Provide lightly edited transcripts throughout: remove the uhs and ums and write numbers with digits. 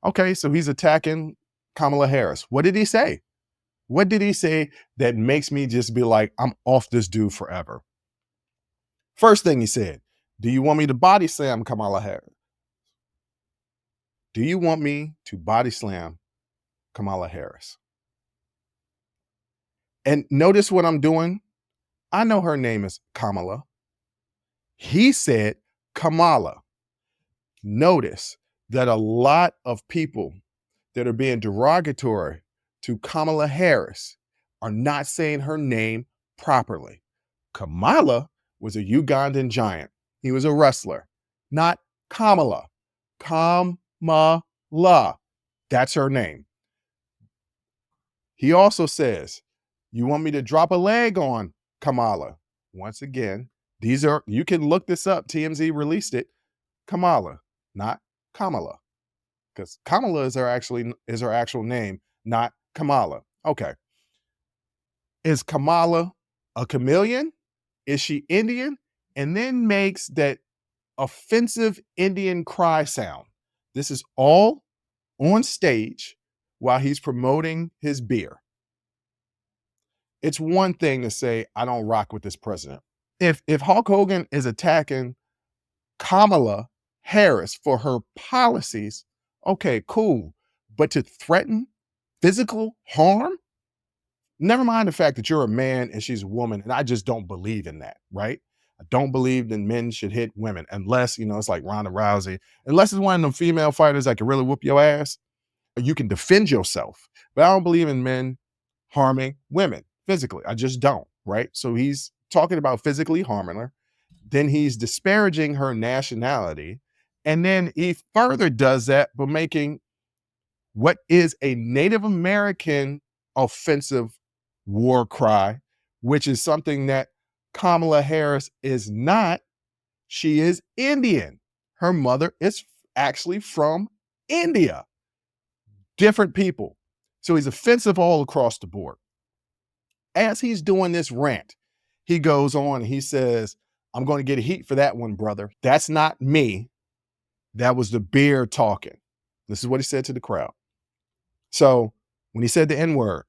Okay, so he's attacking Kamala Harris. What did he say? What did he say that makes me just be like, I'm off this dude forever? First thing he said, do you want me to body slam Kamala Harris? Do you want me to body slam Kamala Harris? And notice what I'm doing. I know her name is Kamala. He said Kamala. Notice that a lot of people that are being derogatory to Kamala Harris are not saying her name properly. Kamala was a Ugandan giant. He was a wrestler, not Kamala. Kamala. That's her name. He also says, you want me to drop a leg on Kamala? Once again, you can look this up. TMZ released it. Kamala, not Kamala. Because Kamala is her actual name, not Kamala. Okay. Is Kamala a chameleon? Is she Indian? And then makes that offensive Indian cry sound. This is all on stage while he's promoting his beer. It's one thing to say, I don't rock with this president. If Hulk Hogan is attacking Kamala Harris for her policies, okay, cool. But to threaten physical harm? Never mind the fact that you're a man and she's a woman, and I just don't believe in that, right? I don't believe that men should hit women unless, it's like Ronda Rousey, unless it's one of them female fighters that can really whoop your ass. You can defend yourself. But I don't believe in men harming women physically. I just don't, right? So he's talking about physically harming her. Then he's disparaging her nationality. And then he further does that by making what is a Native American offensive war cry, which is something that Kamala Harris is not. She is Indian. Her mother is actually from India. Different people. So he's offensive all across the board. As he's doing this rant, he goes on and he says, I'm going to get heat for that one, brother. That's not me. That was the beer talking. This is what he said to the crowd. So when he said the N-word,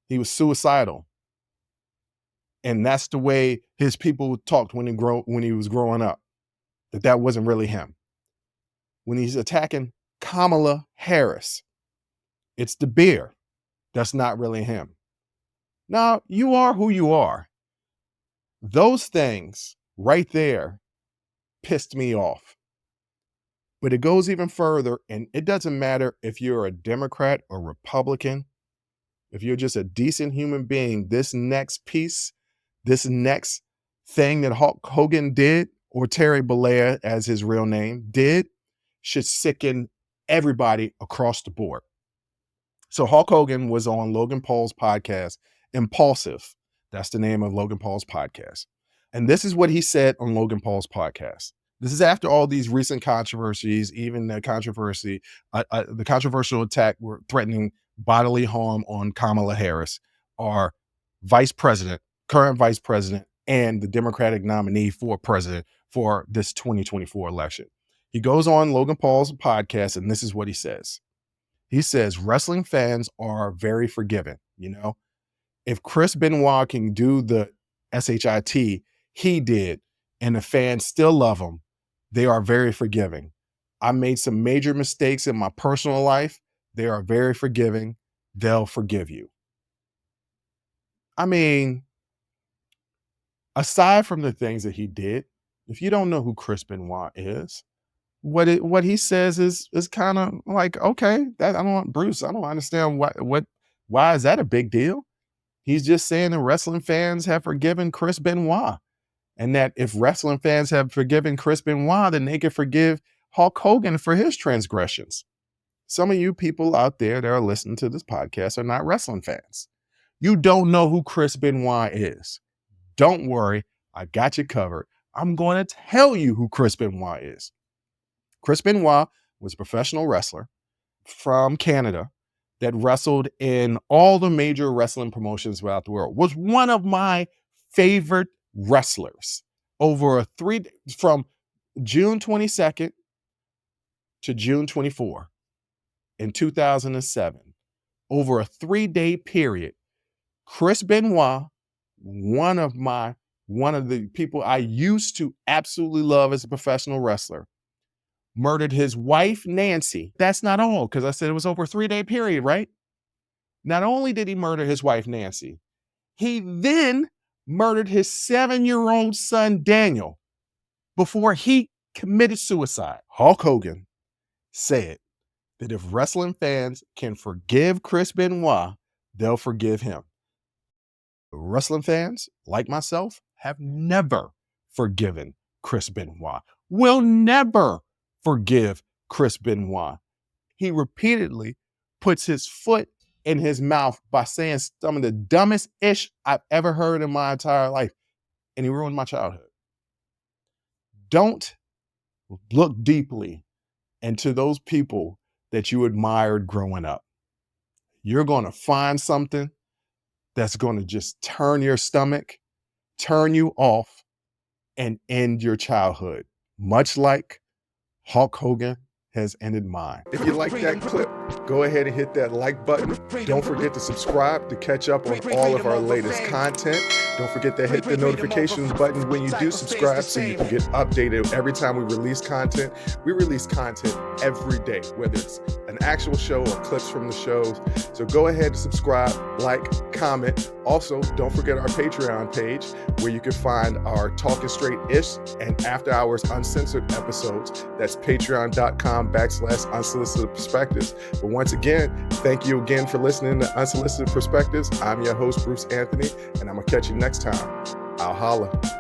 he was suicidal. And that's the way his people talked when he was growing up, that wasn't really him. When he's attacking Kamala Harris, it's the beer. That's not really him. Now, you are who you are. Those things right there pissed me off. But it goes even further, and it doesn't matter if you're a Democrat or Republican. If you're just a decent human being, this next piece, this next thing that Hulk Hogan did, or Terry Bollea as his real name did, should sicken everybody across the board. So Hulk Hogan was on Logan Paul's podcast, Impaulsive. That's the name of Logan Paul's podcast. And this is what he said on Logan Paul's podcast. This is after all these recent controversies, even the controversial attack were threatening bodily harm on Kamala Harris, our current vice president, and the Democratic nominee for president for this 2024 election. He goes on Logan Paul's podcast, and this is what he says. He says, wrestling fans are very forgiving. If Chris Benoit can do the SHIT, he did, and the fans still love him, they are very forgiving. I made some major mistakes in my personal life. They are very forgiving. They'll forgive you. I mean, aside from the things that he did, if you don't know who Chris Benoit is, what he says is kind of like, okay, Bruce, I don't understand why is that a big deal? He's just saying that wrestling fans have forgiven Chris Benoit. And that if wrestling fans have forgiven Chris Benoit, then they can forgive Hulk Hogan for his transgressions. Some of you people out there that are listening to this podcast are not wrestling fans. You don't know who Chris Benoit is. Don't worry, I got you covered. I'm going to tell you who Chris Benoit is. Chris Benoit was a professional wrestler from Canada that wrestled in all the major wrestling promotions throughout the world, was one of my favorite wrestlers. from June 22nd to June 24 in 2007, over a 3-day period, Chris Benoit, one of the people I used to absolutely love as a professional wrestler, murdered his wife, Nancy. That's not all, because I said it was over a 3-day period, right? Not only did he murder his wife, Nancy, he then murdered his 7-year-old son, Daniel, before he committed suicide. Hulk Hogan said that if wrestling fans can forgive Chris Benoit, they'll forgive him. Wrestling fans, like myself, have never forgiven Chris Benoit, will never forgive Chris Benoit. He repeatedly puts his foot in his mouth by saying some of the dumbest ish I've ever heard in my entire life, and he ruined my childhood. Don't look deeply into those people that you admired growing up. You're going to find something that's going to just turn your stomach, turn you off, and end your childhood, much like Hulk Hogan has ended mine. If you like that clip, go ahead and hit that like button. Don't forget to subscribe to catch up on all of our latest content. Don't forget to hit the notifications button when you do subscribe so you can get updated every time we release content. We release content every day, whether it's an actual show or clips from the shows. So go ahead and subscribe, like, comment. Also, don't forget our Patreon page where you can find our Talking Straight-ish and After Hours Uncensored episodes. That's patreon.com/Unsolicited Perspectives. But once again, thank you again for listening to Unsolicited Perspectives. I'm your host, Bruce Anthony, and I'm going to catch you next time. I'll holla.